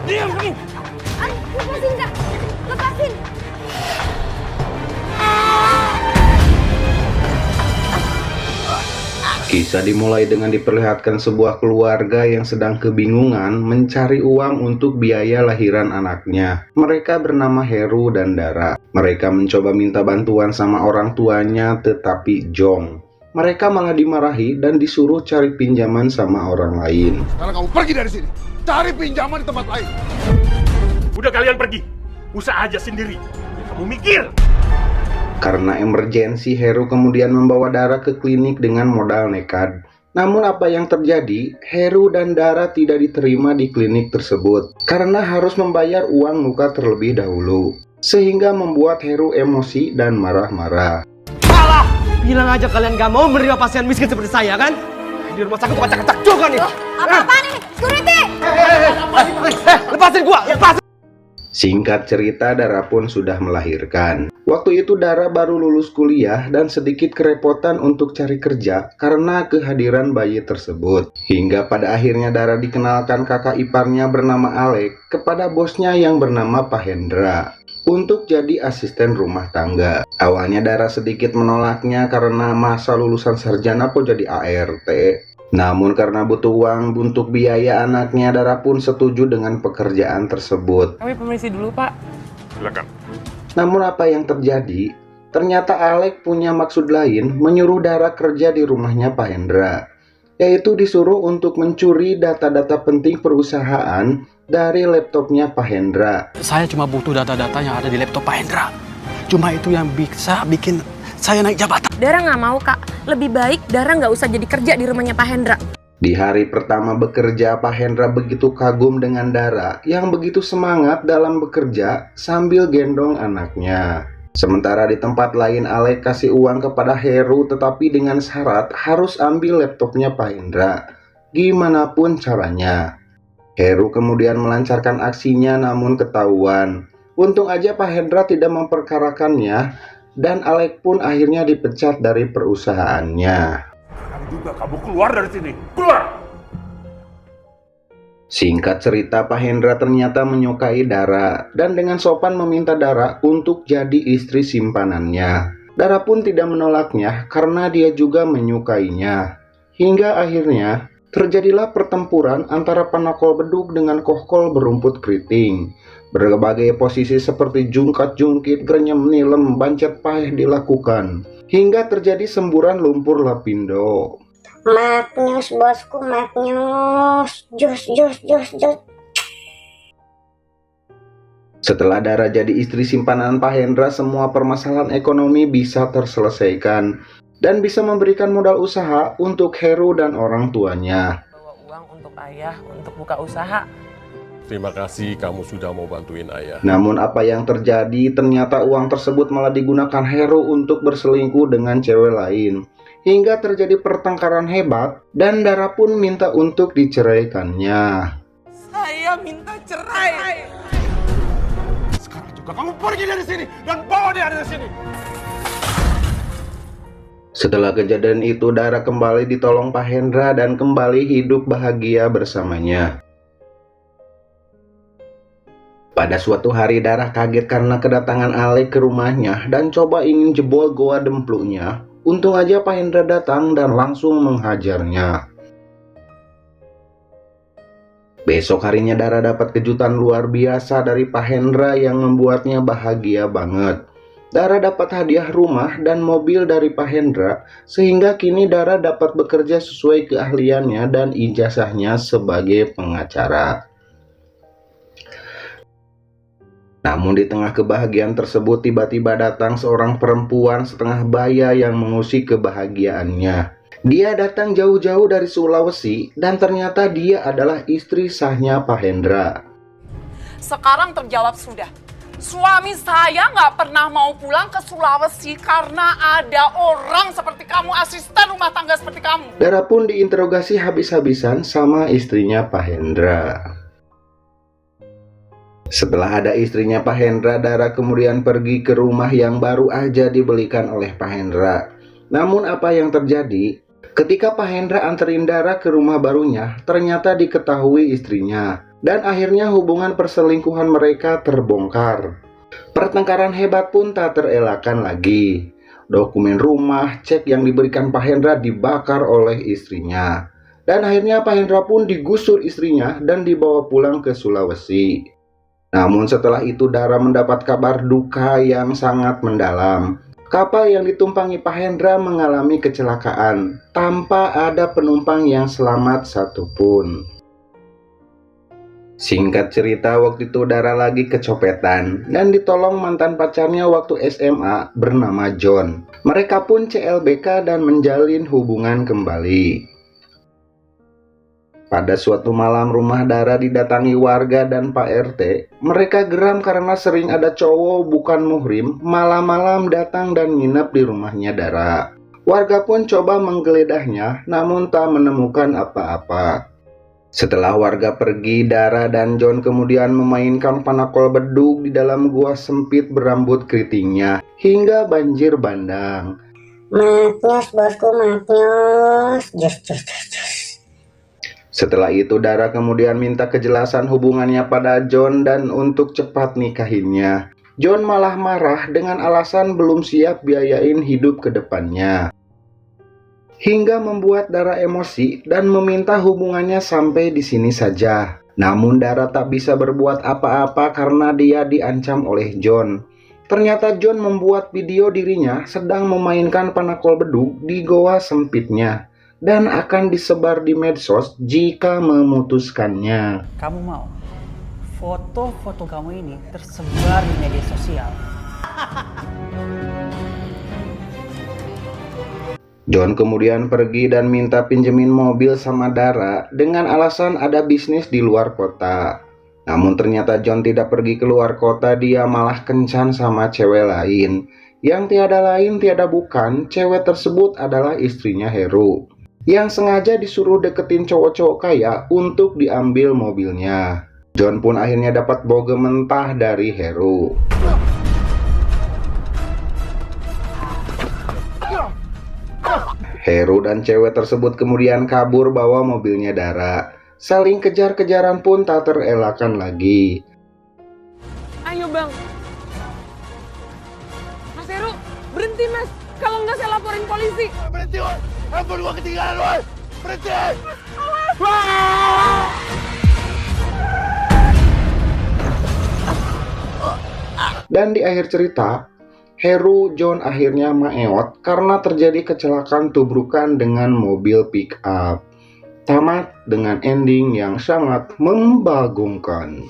Diam kamu! Lepasin, Kak! Lepasin! Kisah dimulai dengan diperlihatkan sebuah keluarga yang sedang kebingungan mencari uang untuk biaya lahiran anaknya. Mereka bernama Heru dan Dara. Mereka mencoba minta bantuan sama orang tuanya tetapi jong. Mereka malah dimarahi dan disuruh cari pinjaman sama orang lain. Sekarang kamu pergi dari sini. Cari pinjaman di tempat lain. Udah kalian pergi. Usaha aja sendiri. Kamu mikir. Karena emergensi, Heru kemudian membawa Dara ke klinik dengan modal nekat. Namun apa yang terjadi? Heru dan Dara tidak diterima di klinik tersebut karena harus membayar uang muka terlebih dahulu. Sehingga membuat Heru emosi dan marah-marah. Salah! Bilang aja kalian gak mau menerima pasien miskin seperti saya kan? Di rumah sakit kacak-kacak juga nih! Apa-apaan ini? Security! Lepasin gua! Lepasin! Singkat cerita, Dara pun sudah melahirkan. Waktu itu Dara baru lulus kuliah dan sedikit kerepotan untuk cari kerja karena kehadiran bayi tersebut. Hingga pada akhirnya Dara dikenalkan kakak iparnya bernama Alek kepada bosnya yang bernama Pak Hendra untuk jadi asisten rumah tangga. Awalnya Dara sedikit menolaknya karena masa lulusan sarjana kok jadi ART. Namun karena butuh uang untuk biaya anaknya, Dara pun setuju dengan pekerjaan tersebut. Kami permisi dulu, Pak. Silakan. Namun apa yang terjadi? Ternyata Alek punya maksud lain menyuruh Dara kerja di rumahnya Pak Hendra, yaitu disuruh untuk mencuri data-data penting perusahaan dari laptopnya Pak Hendra. Saya cuma butuh data-data yang ada di laptop Pak Hendra. Cuma itu yang bisa bikin saya naik jabatan. Dara nggak mau, Kak. Lebih baik Dara nggak usah jadi kerja di rumahnya Pak Hendra. Di hari pertama bekerja, Pak Hendra begitu kagum dengan Dara yang begitu semangat dalam bekerja sambil gendong anaknya. Sementara di tempat lain, Alek kasih uang kepada Heru tetapi dengan syarat harus ambil laptopnya Pak Hendra. Gimana pun caranya. Heru kemudian melancarkan aksinya namun ketahuan. Untung aja Pak Hendra tidak memperkarakannya dan Alek pun akhirnya dipecat dari perusahaannya. Sekarang juga kamu keluar dari sini. Keluar! Singkat cerita, Pak Hendra ternyata menyukai Dara dan dengan sopan meminta Dara untuk jadi istri simpanannya. Dara pun tidak menolaknya karena dia juga menyukainya. Hingga akhirnya terjadilah pertempuran antara panakol bedug dengan kohkol berumput keriting. Berbagai posisi seperti jungkat-jungkit, grenyem, nilem, bancet payah dilakukan. Hingga terjadi semburan lumpur lapindo. Maknyus, bosku, maknyus. Jus. Setelah Dara jadi istri simpanan Pak Hendra, semua permasalahan ekonomi bisa terselesaikan dan bisa memberikan modal usaha untuk Heru dan orang tuanya. Bawa uang untuk ayah untuk buka usaha. Terima kasih kamu sudah mau bantuin ayah. Namun apa yang terjadi? Ternyata uang tersebut malah digunakan Heru untuk berselingkuh dengan cewek lain. Hingga terjadi pertengkaran hebat dan Dara pun minta untuk diceraikannya. Saya minta cerai. Sekarang juga kamu pergi dari sini dan bawa dia dari sini. Setelah kejadian itu, Dara kembali ditolong Pak Hendra dan kembali hidup bahagia bersamanya. Pada suatu hari, Dara kaget karena kedatangan Alek ke rumahnya dan coba ingin jebol goa dempluknya. Untung aja Pak Hendra datang dan langsung menghajarnya. Besok harinya Dara dapat kejutan luar biasa dari Pak Hendra yang membuatnya bahagia banget. Dara dapat hadiah rumah dan mobil dari Pak Hendra, sehingga kini Dara dapat bekerja sesuai keahliannya dan ijazahnya sebagai pengacara. Namun di tengah kebahagiaan tersebut tiba-tiba datang seorang perempuan setengah baya yang mengusik kebahagiaannya. Dia datang jauh-jauh dari Sulawesi dan ternyata dia adalah istri sahnya Pak Hendra. Sekarang terjawab sudah. Suami saya nggak pernah mau pulang ke Sulawesi karena ada orang seperti kamu, asisten rumah tangga seperti kamu. Dara pun diinterogasi habis-habisan sama istrinya Pak Hendra. Setelah ada istrinya Pak Hendra, Dara kemudian pergi ke rumah yang baru aja dibelikan oleh Pak Hendra. Namun apa yang terjadi? Ketika Pak Hendra anterin Dara ke rumah barunya, ternyata diketahui istrinya Dan akhirnya hubungan perselingkuhan mereka terbongkar. Pertengkaran hebat pun tak terelakkan lagi. Dokumen rumah, cek yang diberikan Pak Hendra dibakar oleh istrinya. Dan akhirnya Pak Hendra pun digusur istrinya dan dibawa pulang ke Sulawesi. Namun setelah itu Dara mendapat kabar duka yang sangat mendalam. Kapal yang ditumpangi Pak Hendra mengalami kecelakaan tanpa ada penumpang yang selamat satupun. Singkat cerita, waktu itu Dara lagi kecopetan dan ditolong mantan pacarnya waktu SMA bernama John. Mereka pun CLBK dan menjalin hubungan kembali. Pada suatu malam rumah Dara didatangi warga dan Pak RT. Mereka geram karena sering ada cowok bukan muhrim malam-malam datang dan nginep di rumahnya Dara. Warga pun coba menggeledahnya namun tak menemukan apa-apa. Setelah warga pergi, Dara dan John kemudian memainkan panakol bedug di dalam gua sempit berambut keritingnya hingga banjir bandang. Matnyos bosku, matnyos. Jus. Setelah itu Dara kemudian minta kejelasan hubungannya pada John dan untuk cepat nikahinnya. John malah marah dengan alasan belum siap biayain hidup ke depannya. Hingga membuat Dara emosi dan meminta hubungannya sampai di sini saja. Namun Dara tak bisa berbuat apa-apa karena dia diancam oleh John. Ternyata John membuat video dirinya sedang memainkan panakol bedug di goa sempitnya dan akan disebar di medsos jika memutuskannya. Kamu mau foto-foto kamu ini tersebar di media sosial? John kemudian pergi dan minta pinjemin mobil sama Dara dengan alasan ada bisnis di luar kota. Namun ternyata John tidak pergi keluar kota, dia malah kencan sama cewek lain. Yang tiada lain tiada bukan, cewek tersebut adalah istrinya Heru. Yang sengaja disuruh deketin cowok-cowok kaya untuk diambil mobilnya. John pun akhirnya dapat boge mentah dari Heru. Heru dan cewek tersebut kemudian kabur bawa mobilnya Dara. Saling kejar-kejaran pun tak terelakkan lagi. Ayo bang. Mas Heru, berhenti mas. Kalau nggak saya laporin polisi. Berhenti, woy! Handphone gua ketinggalan, woy! Berhenti! Dan di akhir cerita, Heru John akhirnya maeot karena terjadi kecelakaan tubrukan dengan mobil pick up. Tamat dengan ending yang sangat membagongkan.